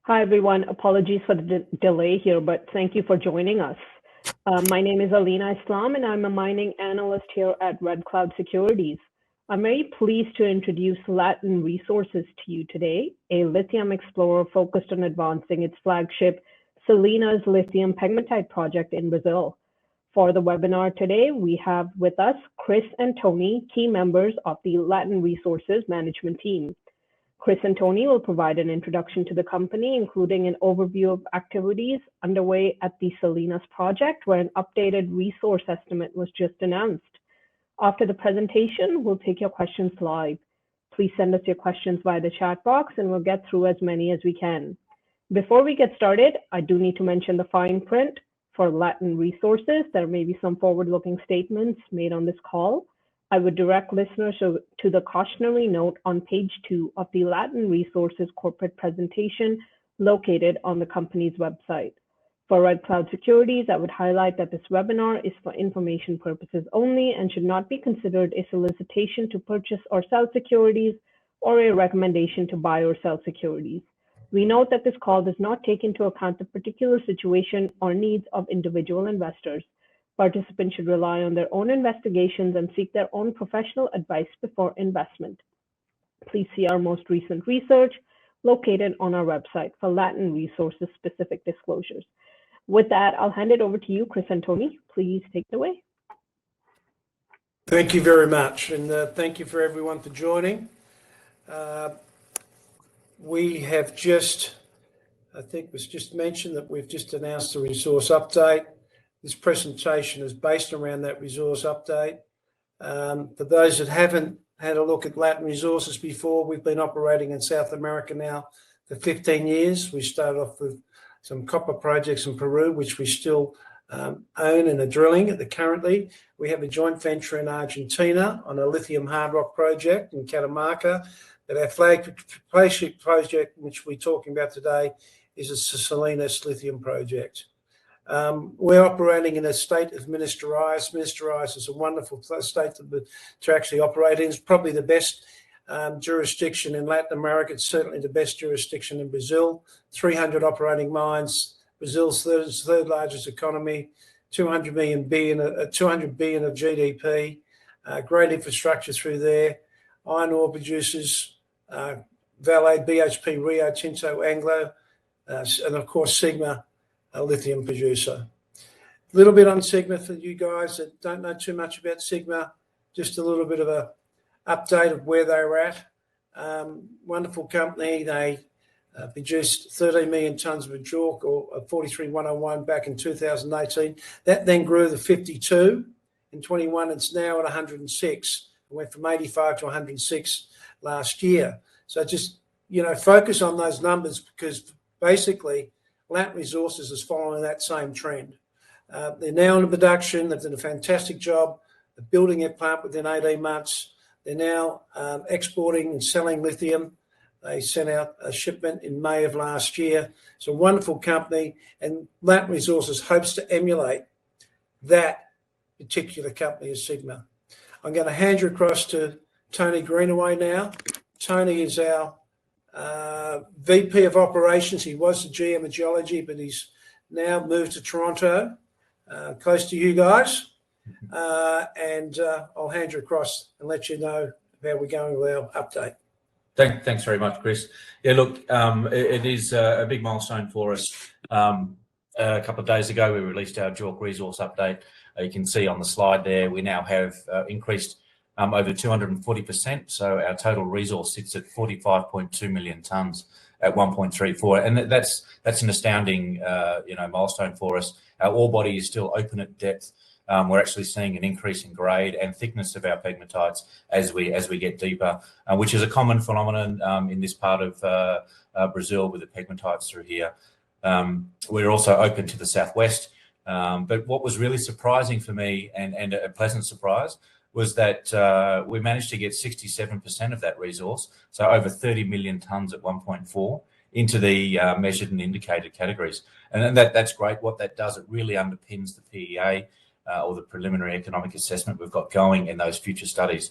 Hi, everyone. Apologies for the delay here, but thank you for joining us. My name is Alina Islam, and I'm a mining analyst here at Red Cloud Securities. I'm very pleased to introduce Latin Resources to you today, a lithium explorer focused on advancing its flagship Salinas lithium pegmatite project in Brazil. For the webinar today, we have with us Chris and Tony, key members of the Latin Resources management team. Chris and Tony will provide an introduction to the company, including an overview of activities underway at the Salinas project, where an updated resource estimate was just announced. After the presentation, we'll take your questions live. Please send us your questions via the chat box, and we'll get through as many as we can. Before we get started, I do need to mention the fine print for Latin Resources. There may be some forward-looking statements made on this call. I would direct listeners to the cautionary note on page 2 of the Latin Resources corporate presentation located on the company's website. For Red Cloud Securities, I would highlight that this webinar is for information purposes only and should not be considered a solicitation to purchase or sell securities or a recommendation to buy or sell securities. We note that this call does not take into account the particular situation or needs of individual investors. Participants should rely on their own investigations and seek their own professional advice before investment. Please see our most recent research located on our website for Latin Resources specific disclosures. With that, I'll hand it over to you, Chris and Tony. Please take it away. Thank you very much, and thank you for everyone for joining. We have just, I think it was just mentioned that we've just announced a resource update. This presentation is based around that resource update. For those that haven't had a look at Latin Resources before, we've been operating in South America now for 15 years. We started off with some copper projects in Peru, which we still own and are drilling currently. We have a joint venture in Argentina on a lithium hard rock project in Catamarca. But our flagship project, which we're talking about today, is the Salinas lithium project. We're operating in a state of Ministerize. Ministerize is a wonderful state to actually operate in. It's probably the best jurisdiction in Latin America. It's certainly the best jurisdiction in Brazil. 300 operating mines. Brazil's third largest economy. 200 billion of GDP. Great infrastructure through there. Iron ore producers. Vale, BHP, Rio Tinto, Anglo, and of course Sigma, a lithium producer. A little bit on Sigma for you guys that don't know too much about Sigma, just a little bit of a update of where they're at. Wonderful company. They produced 13 million tonnes of JORC, or 43101, back in 2018. That then grew to 52 in 21. It's now at 106. It went from 85 to 106 last year. So just, focus on those numbers, because basically Latin Resources is following that same trend. They're now in production. They've done a fantastic job of building their plant within 18 months. They're now exporting and selling lithium. They sent out a shipment in May of last year. It's a wonderful company, and Latin Resources hopes to emulate that particular company as Sigma. I'm going to hand you across to Tony Greenaway now. Tony is our VP of Operations. He was the GM of Geology, but he's now moved to Toronto, close to you guys. And I'll hand you across and let you know how we're going with our update. Thanks very much, Chris. Yeah, look, it is a big milestone for us. A couple of days ago, we released our JORC resource update. You can see on the slide there, we now have increased over 240%. So our total resource sits at 45.2 million tonnes at 1.34, and that's an astounding milestone for us. Our ore body is still open at depth. We're actually seeing an increase in grade and thickness of our pegmatites as we get deeper, which is a common phenomenon in this part of Brazil with the pegmatites through here. We're also open to the southwest. But what was really surprising for me, and a pleasant surprise, was that we managed to get 67% of that resource, so over 30 million tonnes at 1.4, into the measured and indicated categories. And that's great. What that does, it really underpins the PEA, or the preliminary economic assessment we've got going in those future studies.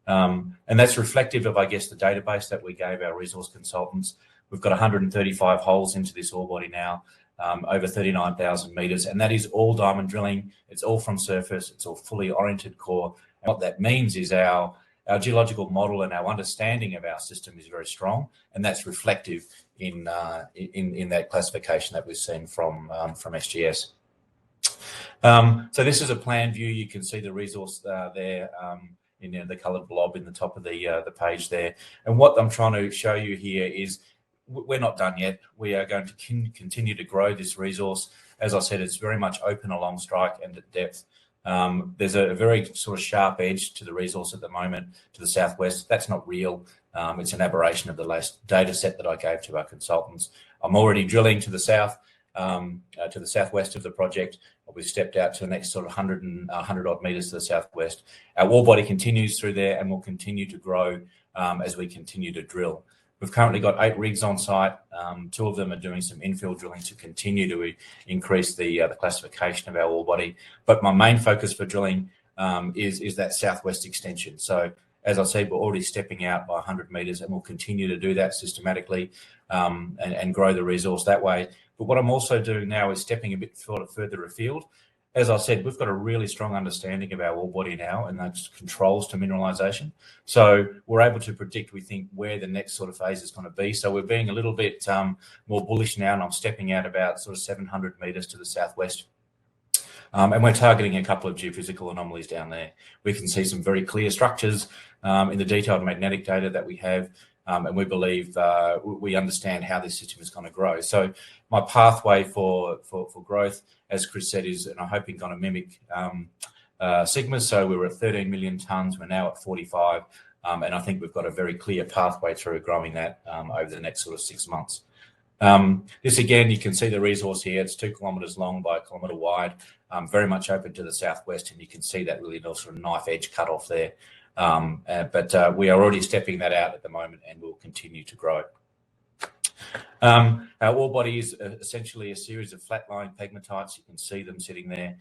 And that's reflective of, I guess, the database that we gave our resource consultants. We've got 135 holes into this ore body now, over 39,000 meters, and that is all diamond drilling. It's all from surface. It's all fully oriented core. And what that means is our geological model and our understanding of our system is very strong, and that's reflective in that classification that we've seen from SGS. So this is a plan view. You can see the resource there in the coloured blob in the top of the page there. And what I'm trying to show you here is we're not done yet. We are going to continue to grow this resource. As I said, it's very much open along strike and at depth. There's a very sort of sharp edge to the resource at the moment to the southwest. That's not real. It's an aberration of the last data set that I gave to our consultants. I'm already drilling to the south, to the southwest of the project. We've stepped out to the next sort of 100 odd meters to the southwest. Our ore body continues through there and will continue to grow as we continue to drill. We've currently got 8 rigs on site. 2 of them are doing some infill drilling to continue to increase the classification of our ore body. But my main focus for drilling is that southwest extension. So as I said, we're already stepping out by 100 meters and we'll continue to do that systematically and grow the resource that way. But what I'm also doing now is stepping a bit further afield. As I said, we've got a really strong understanding of our ore body now and those controls to mineralisation. So we're able to predict, we think, where the next sort of phase is going to be. So we're being a little bit more bullish now, and I'm stepping out about sort of 700 metres to the southwest. And we're targeting a couple of geophysical anomalies down there. We can see some very clear structures in the detailed magnetic data that we have. And we believe we understand how this system is going to grow. So my pathway for growth, as Chris said, is, and I'm hoping, going to mimic Sigma. So we were at 13 million tonnes. We're now at 45. And I think we've got a very clear pathway through growing that over the next sort of 6 months. This again, you can see the resource here. It's 2 kilometres long by 1 kilometre wide, very much open to the southwest. And you can see that really nice sort of knife edge cut off there. But we are already stepping that out at the moment and will continue to grow. Our ore body is essentially a series of flat-lying pegmatites. You can see them sitting there.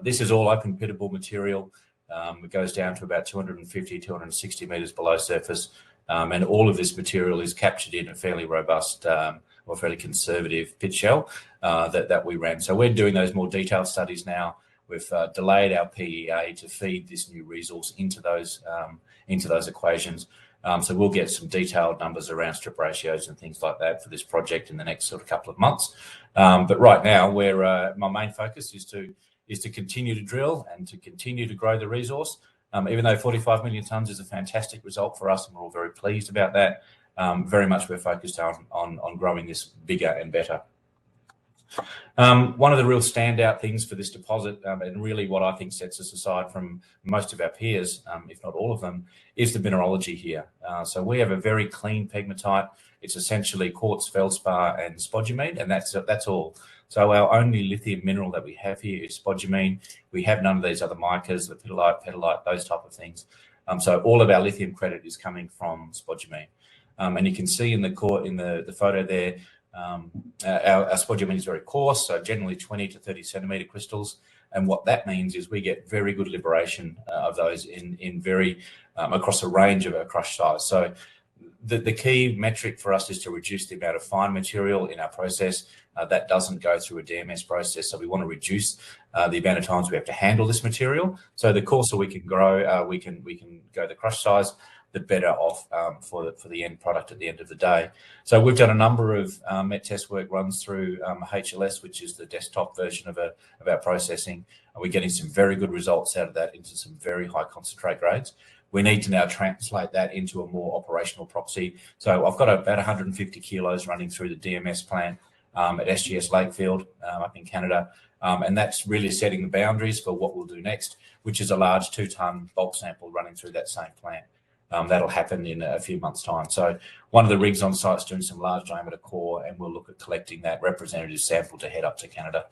This is all open pittable material. It goes down to about 250, 260 metres below surface. And all of this material is captured in a fairly robust or fairly conservative pit shell that we ran. So we're doing those more detailed studies now. We've delayed our PEA to feed this new resource into those equations. So we'll get some detailed numbers around strip ratios and things like that for this project in the next sort of couple of months. But right now, my main focus is to continue to drill and to continue to grow the resource. Even though 45 million tonnes is a fantastic result for us, and we're all very pleased about that, very much we're focused on growing this bigger and better. One of the real standout things for this deposit, and really what I think sets us aside from most of our peers, if not all of them, is the mineralogy here. So we have a very clean pegmatite. It's essentially quartz, feldspar, and spodumene, and that's all. So our only lithium mineral that we have here is spodumene. We have none of these other micas, the petalite, those type of things. So all of our lithium credit is coming from spodumene. And you can see in the photo there, our spodumene is very coarse, so generally 20 to 30 centimetre crystals. And what that means is we get very good liberation of those in very across a range of our crush size. So the key metric for us is to reduce the amount of fine material in our process. That doesn't go through a DMS process, so we want to reduce the amount of times we have to handle this material. So the coarser we can grow, we can go the crush size, the better off for the end product at the end of the day. So we've done a number of met test work runs through HLS, which is the desktop version of our processing. And we're getting some very good results out of that into some very high concentrate grades. We need to now translate that into a more operational property. So I've got about 150 kilos running through the DMS plant at SGS Lakefield up in Canada. And that's really setting the boundaries for what we'll do next, which is a large 2-ton bulk sample running through that same plant. That'll happen in a few months' time. So one of the rigs on site is doing some large diameter core, and we'll look at collecting that representative sample to head up to Canada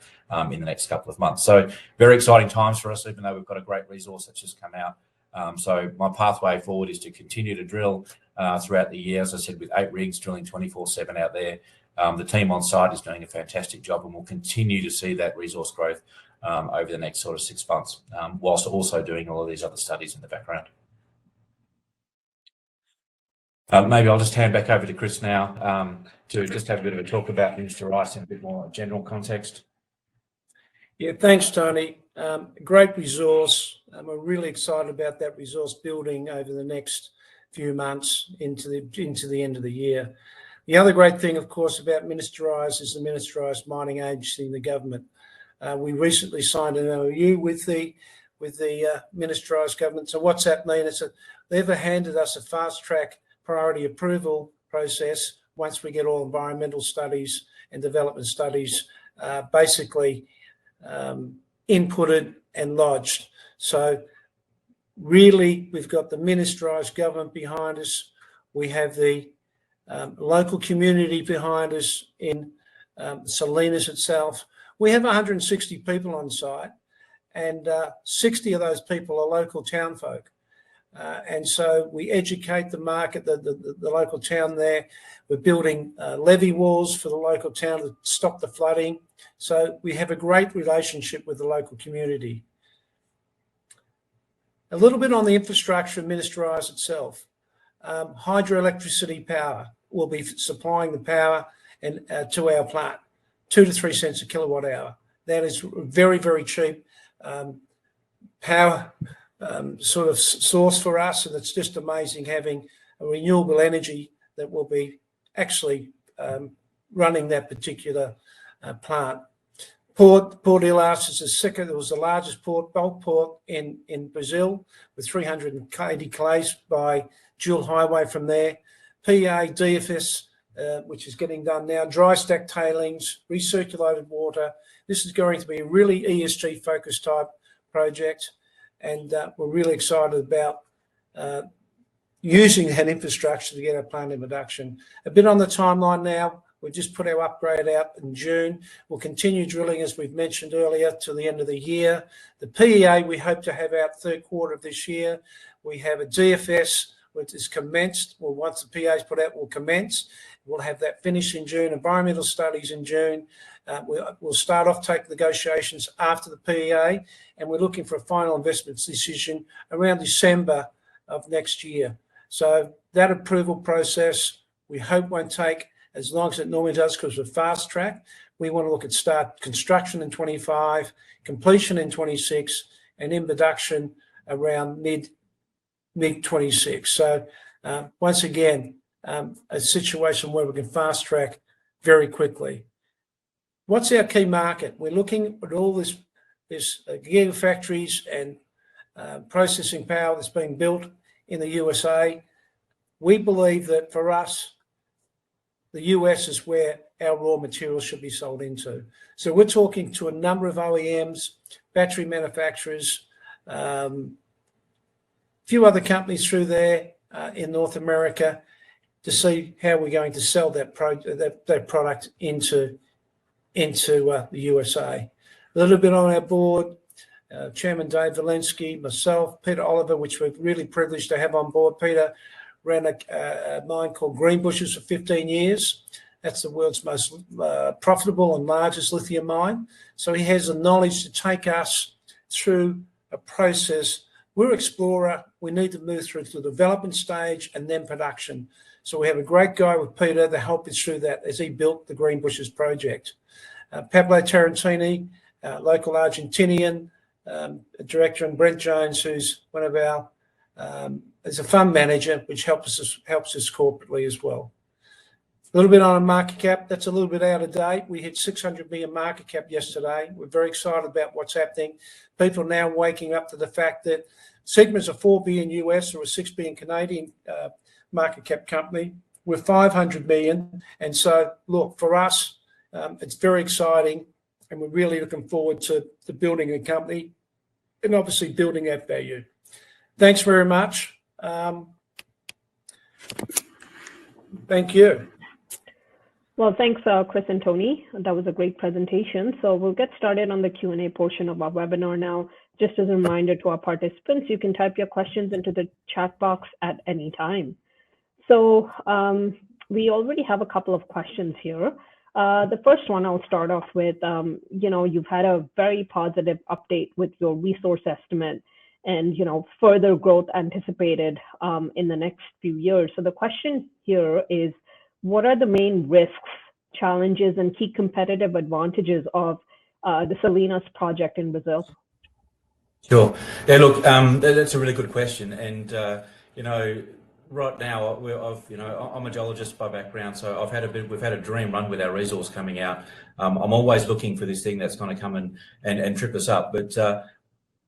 in the next couple of months. So very exciting times for us, even though we've got a great resource that's just come out. So my pathway forward is to continue to drill throughout the year, as I said, with 8 rigs drilling 24/7 out there. The team on site is doing a fantastic job, and we'll continue to see that resource growth over the next sort of 6 months, whilst also doing all of these other studies in the background. Maybe I'll just hand back over to Chris now to just have a bit of a talk about Minister Rice in a bit more general context. Yeah, thanks, Tony. Great resource. We're really excited about that resource building over the next few months into the end of the year. The other great thing, of course, about Minister Rice is the Minister Rice Mining Agency in the government. We recently signed an MOU with the Minister Rice government. So what's that mean? They've handed us a fast-track priority approval process once we get all environmental studies and development studies basically inputted and lodged. So really, we've got the Minister Rice government behind us. We have the local community behind us in Salinas itself. We have 160 people on site, and 60 of those people are local town folk. And so we educate the market, the local town there. We're building levee walls for the local town to stop the flooding. So we have a great relationship with the local community. A little bit on the infrastructure of Minister Rice itself. Hydroelectricity power will be supplying the power to our plant, 2 to 3 cents a kilowatt hour. That is very, very cheap power sort of source for us, and it's just amazing having a renewable energy that will be actually running that particular plant. Port Ilhas is it was the largest bulk port in Brazil, with 380 km by dual highway from there. PA, DFS, which is getting done now, dry stack tailings, recirculated water. This is going to be a really ESG focused type project, and we're really excited about using that infrastructure to get our plant in production. A bit on the timeline now. We just put our upgrade out in June. We'll continue drilling, as we've mentioned earlier, to the end of the year. The PEA we hope to have out third quarter of this year. We have a DFS which is commenced. Well, once the PEA is put out, we'll commence. We'll have that finished in June. Environmental studies in June. We'll start off take negotiations after the PEA, and we're looking for a final investments decision around December of next year. So that approval process we hope won't take as long as it normally does, because we're fast track. We want to look at start construction in 25, completion in 26, and in production around mid 26. So once again, a situation where we can fast track very quickly. What's our key market? We're looking at all this gigafactories and processing power that's being built in the USA. We believe that for us, the US is where our raw materials should be sold into. So we're talking to a number of OEMs, battery manufacturers, a few other companies through there in North America to see how we're going to sell that product into the USA. A little bit on our board, Chairman Dave Valensky, myself, Peter Oliver, which we're really privileged to have on board. Peter ran a mine called Greenbushes for 15 years. That's the world's most profitable and largest lithium mine. So he has the knowledge to take us through a process. We're an explorer. We need to move through to the development stage and then production. So we have a great guy with Peter to help us through that as he built the Greenbushes project. Pablo Tarantini, local Argentinian director, and Brent Jones, who's one of our is a fund manager, which helps us corporately as well. A little bit on a market cap. That's a little bit out of date. We hit 600 million market cap yesterday. We're very excited about what's happening. People are now waking up to the fact that Sigma's a $4 billion US or a $6 billion Canadian market cap company. We're 500 million. And so, look, for us, it's very exciting, and we're really looking forward to building a company and obviously building that value. Thanks very much. Thank you. Well, thanks, Chris and Tony. That was a great presentation. So we'll get started on the Q&A portion of our webinar now. Just as a reminder to our participants, you can type your questions into the chat box at any time. So we already have a couple of questions here. The first one I'll start off with, you've had a very positive update with your resource estimate. and further growth anticipated in the next few years. So the question here is, what are the main risks, challenges, and key competitive advantages of the Salinas project in Brazil? Sure. Yeah, look, that's a really good question. And, right now, I'm a geologist by background, so we've had a dream run with our resource coming out. I'm always looking for this thing that's going to come and trip us up. But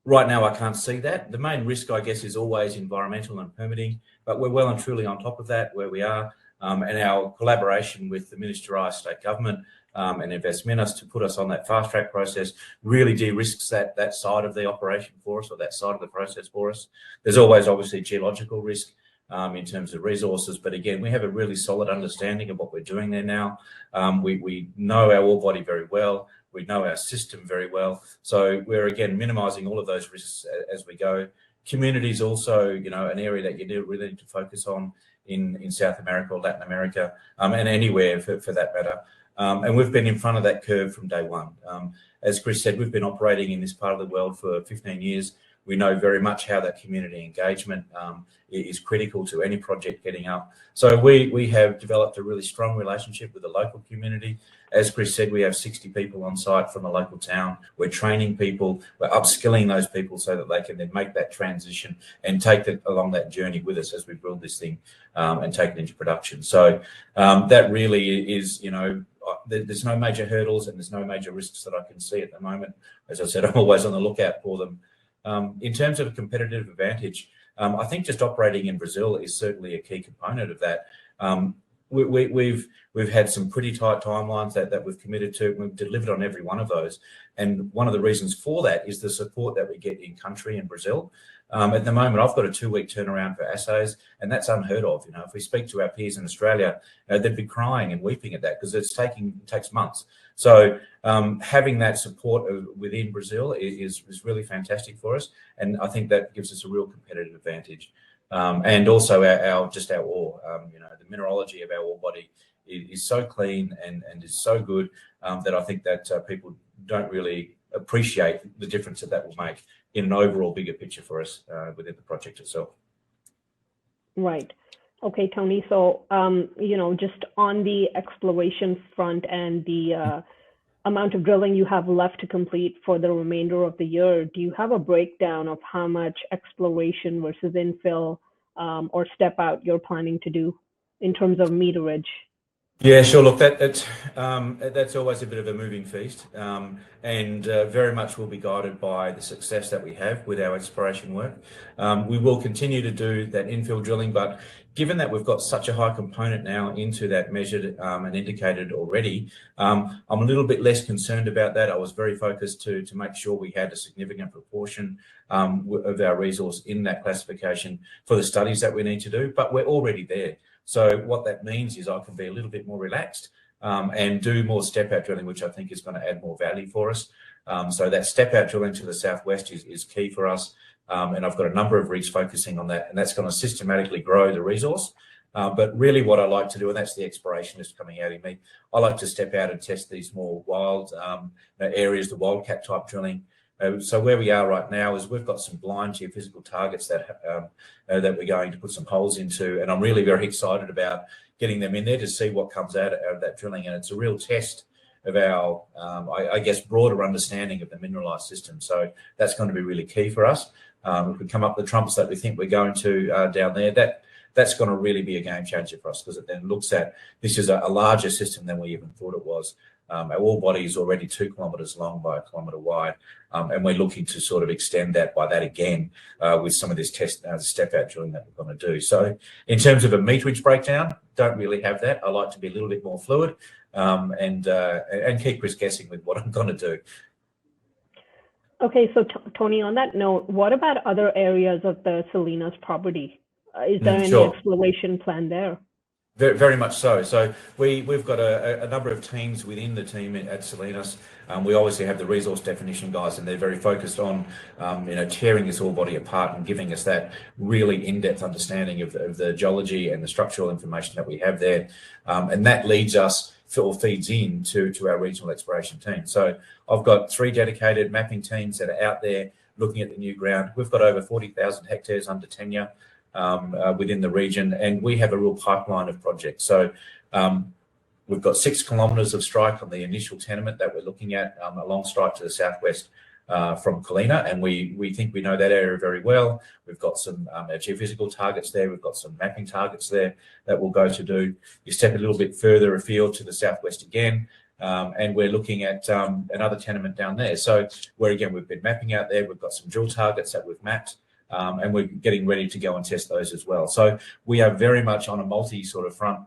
right now, I can't see that. The main risk, I guess, is always environmental and permitting, but we're well and truly on top of that where we are. And our collaboration with the Ministerial State Government and Investminas to put us on that fast track process really de-risks that side of the operation for us, or that side of the process for us. There's always obviously geological risk in terms of resources, but again, we have a really solid understanding of what we're doing there now. We know our ore body very well. We know our system very well. So we're again minimising all of those risks as we go. Community is also, an area that you really need to focus on in South America or Latin America, and anywhere for that matter. And we've been in front of that curve from day one. As Chris said, we've been operating in this part of the world for 15 years. We know very much how that community engagement is critical to any project getting up. So we have developed a really strong relationship with the local community. As Chris said, we have 60 people on site from the local town. We're training people, we're upskilling those people so that they can then make that transition and take it along that journey with us as we build this thing and take it into production. So that really is, there's no major hurdles and there's no major risks that I can see at the moment. As I said, I'm always on the lookout for them. In terms of a competitive advantage, I think just operating in Brazil is certainly a key component of that. We've had some pretty tight timelines that we've committed to. We've delivered on every one of those. And one of the reasons for that is the support that we get in country in Brazil. At the moment, I've got a 2-week turnaround for assays, and that's unheard of. If we speak to our peers in Australia, they'd be crying and weeping at that because it takes months. So having that support within Brazil is really fantastic for us, and I think that gives us a real competitive advantage. And also our ore, the mineralogy of our ore body is so clean and is so good that I think that people don't really appreciate the difference that will make in an overall bigger picture for us within the project itself. Right. Okay, Tony. So, just on the exploration front and the amount of drilling you have left to complete for the remainder of the year, do you have a breakdown of how much exploration versus infill or step out you're planning to do in terms of meterage? Yeah, sure. Look, that's always a bit of a moving feast, and very much will be guided by the success that we have with our exploration work. We will continue to do that infill drilling, but given that we've got such a high component now into that measured and indicated already, I'm a little bit less concerned about that. I was very focused to make sure we had a significant proportion of our resource in that classification for the studies that we need to do, but we're already there. So what that means is I can be a little bit more relaxed and do more step-out drilling, which I think is going to add more value for us. So that step-out drilling to the southwest is key for us. And I've got a number of rigs focusing on that, and that's going to systematically grow the resource. But really what I like to do, and that's the explorationist coming out in me, I like to step out and test these more wild areas, the wildcat type drilling. So where we are right now is we've got some blind geophysical targets that we're going to put some holes into, and I'm really very excited about getting them in there to see what comes out of that drilling. And it's a real test of our, I guess, broader understanding of the mineralised system. So that's going to be really key for us. If we come up with the trumps that we think we're going to down there, that's going to really be a game changer for us, because it then looks at this is a larger system than we even thought it was. Our ore body is already 2 kilometres long by 1 kilometre wide, and we're looking to sort of extend that by that again with some of this step-out drilling that we're going to do. So in terms of a meterage breakdown, don't really have that. I like to be a little bit more fluid and keep Chris guessing with what I'm going to do. Okay, so Tony, on that note, what about other areas of the Salinas property? Is there any exploration plan there? Very, very much so. So we've got a number of teams within the team at Salinas. We obviously have the resource definition guys, and they're very focused on tearing this ore body apart and giving us that really in-depth understanding of the geology and the structural information that we have there, and that leads us or feeds into our regional exploration team. So I've got 3 dedicated mapping teams that are out there looking at the new ground. We've got over 40,000 hectares under tenure within the region, and we have a real pipeline of projects. So we've got 6 kilometres of strike on the initial tenement that we're looking at along strike to the southwest from Colina, and we think we know that area very well. We've got some geophysical targets there. We've got some mapping targets there that we'll go to do. You step a little bit further afield to the southwest again, and we're looking at another tenement down there. So we've been mapping out there. We've got some drill targets that we've mapped, and we're getting ready to go and test those as well. So we are very much on a multi sort of front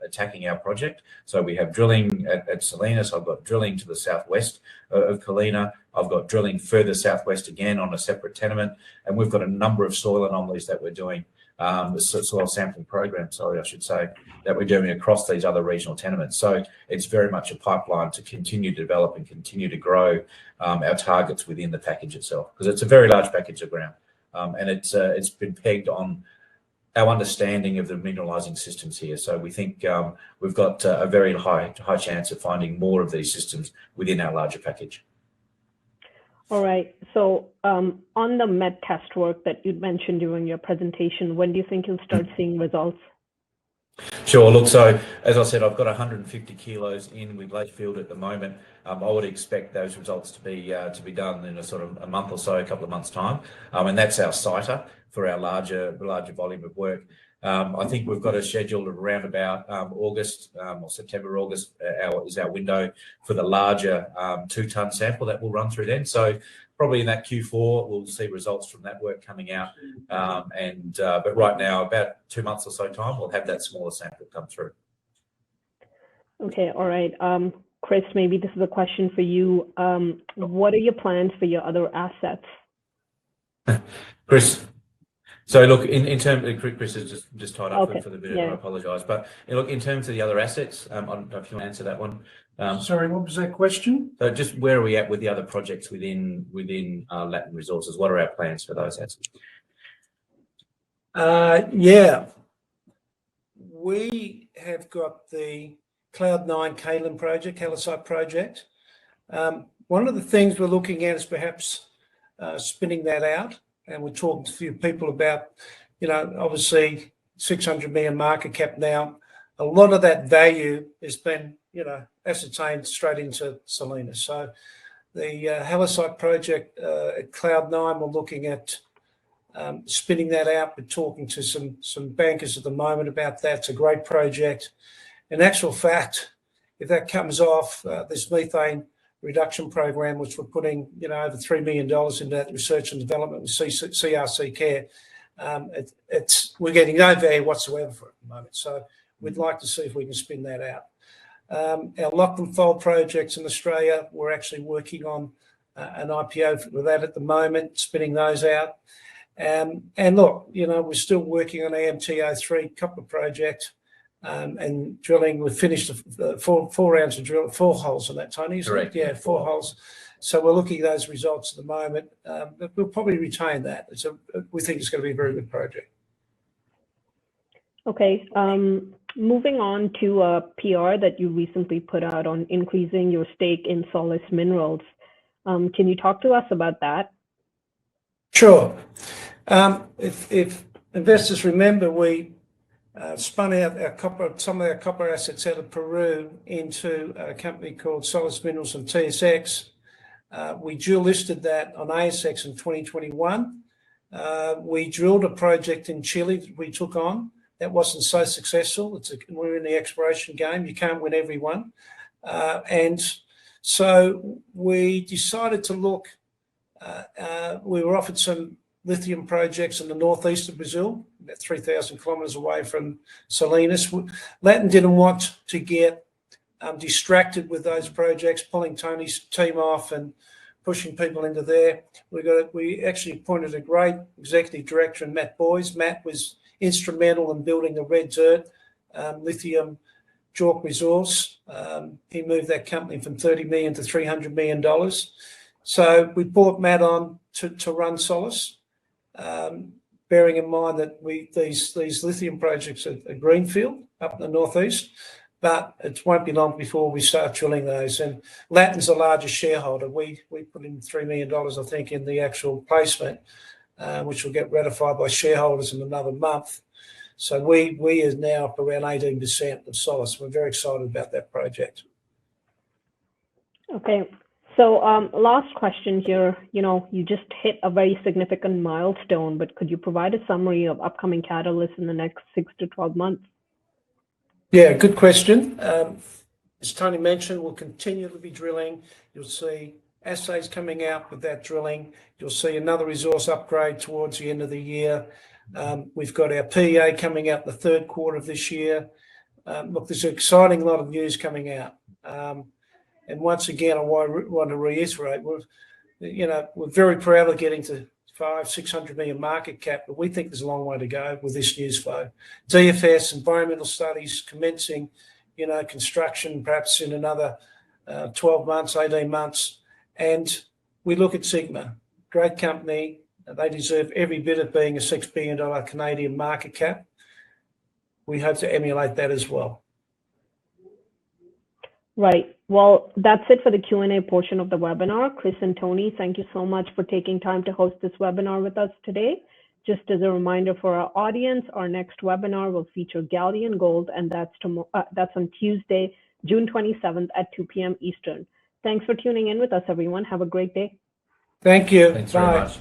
attacking our project. So we have drilling at Salinas. I've got drilling to the southwest of Colina. I've got drilling further southwest again on a separate tenement, and we've got a number of soil anomalies that we're doing, the soil sampling program, I should say, that we're doing across these other regional tenements. So it's very much a pipeline to continue to develop and continue to grow our targets within the package itself, because it's a very large package of ground. And it's been pegged on our understanding of the mineralising systems here. So we think we've got a very high chance of finding more of these systems within our larger package. All right. So on the met test work that you mentioned during your presentation, when do you think you'll start seeing results? Sure. Look, so as I said, I've got 150 kilos in with Lakefield at the moment. I would expect those results to be done in a sort of a month or so, a couple of months' time, and that's our citer for our larger volume of work. I think we've got a schedule of around about August or September, August is our window for the larger 2-ton sample that we'll run through then. So probably in that Q4, we'll see results from that work coming out. But right now, about 2 months or so time, we'll have that smaller sample come through. Okay, all right. Chris, maybe this is a question for you. What are your plans for your other assets? Chris. So look, in terms of Chris is just tied up for the video. Yeah. I apologise, but look, in terms of the other assets, I don't know if you want to answer that one. Sorry, what was that question? So just where are we at with the other projects within Latin Resources? What are our plans for those assets? Yeah, we have got the Cloud9 kaolin project, calcite project. One of the things we're looking at is perhaps spinning that out. And we're talking to a few people about, obviously 600 million market cap now. A lot of that value has been, ascertained straight into Salinas. So the calcite project at Cloud9, we're looking at spinning that out. We're talking to some bankers at the moment about that. It's a great project. In actual fact, if that comes off, this methane reduction program, which we're putting, over $3 million into that research and development with CRC Care, we're getting no value whatsoever for it at the moment. So we'd like to see if we can spin that out. Our Lachlan Fold projects in Australia, we're actually working on an IPO with that at the moment, spinning those out. And look, we're still working on AMTO3 copper project. And drilling, we've finished the four rounds of drill, 4 holes on that, Tony. Correct. Yeah, 4 holes. So we're looking at those results at the moment. But we'll probably retain that. We think it's going to be a very good project. Okay. Moving on to a PR that you recently put out on increasing your stake in Solis Minerals. Can you talk to us about that? Sure. If investors remember, we spun out some of our copper assets out of Peru into a company called Solis Minerals and TSX. We dual listed that on ASX in 2021. We drilled a project in Chile that we took on. That wasn't so successful. We're in the exploration game. You can't win every one. And so we decided to look. We were offered some lithium projects in the northeast of Brazil, about 3,000 kilometres away from Salinas. Latin didn't want to get distracted with those projects, pulling Tony's team off and pushing people into there. We actually appointed a great executive director in Matt Boyes. Matt was instrumental in building the Red Dirt lithium JORC resource. He moved that company from $30 million to $300 million. So we brought Matt on to run Solis. Bearing in mind that these lithium projects are greenfield up in the northeast. but it won't be long before we start drilling those. And Latin's the largest shareholder. We put in $3 million, I think, in the actual placement, which will get ratified by shareholders in another month. So we are now up around 18% of Solace. We're very excited about that project. Okay. So last question here, you just hit a very significant milestone, but could you provide a summary of upcoming catalysts in the next 6 to 12 months? Yeah, good question. As Tony mentioned, we'll continue to be drilling. You'll see assays coming out with that drilling. You'll see another resource upgrade towards the end of the year. We've got our PEA coming out in the third quarter of this year. Look, there's an exciting lot of news coming out. And once again, I want to reiterate, we're very proud of getting to 500-600 million market cap, but we think there's a long way to go with this news flow. DFS, environmental studies commencing, construction perhaps in another 12 months, 18 months. And we look at Sigma, great company. They deserve every bit of being a $6 billion Canadian market cap. We hope to emulate that as well. Right. Well, that's it for the Q&A portion of the webinar. Chris and Tony, thank you so much for taking time to host this webinar with us today. Just as a reminder for our audience, our next webinar will feature Galleon Gold, and that's on Tuesday, June 27th at 2 p.m. Eastern. Thanks for tuning in with us, everyone. Have a great day. Thank you. Thanks Bye. very much.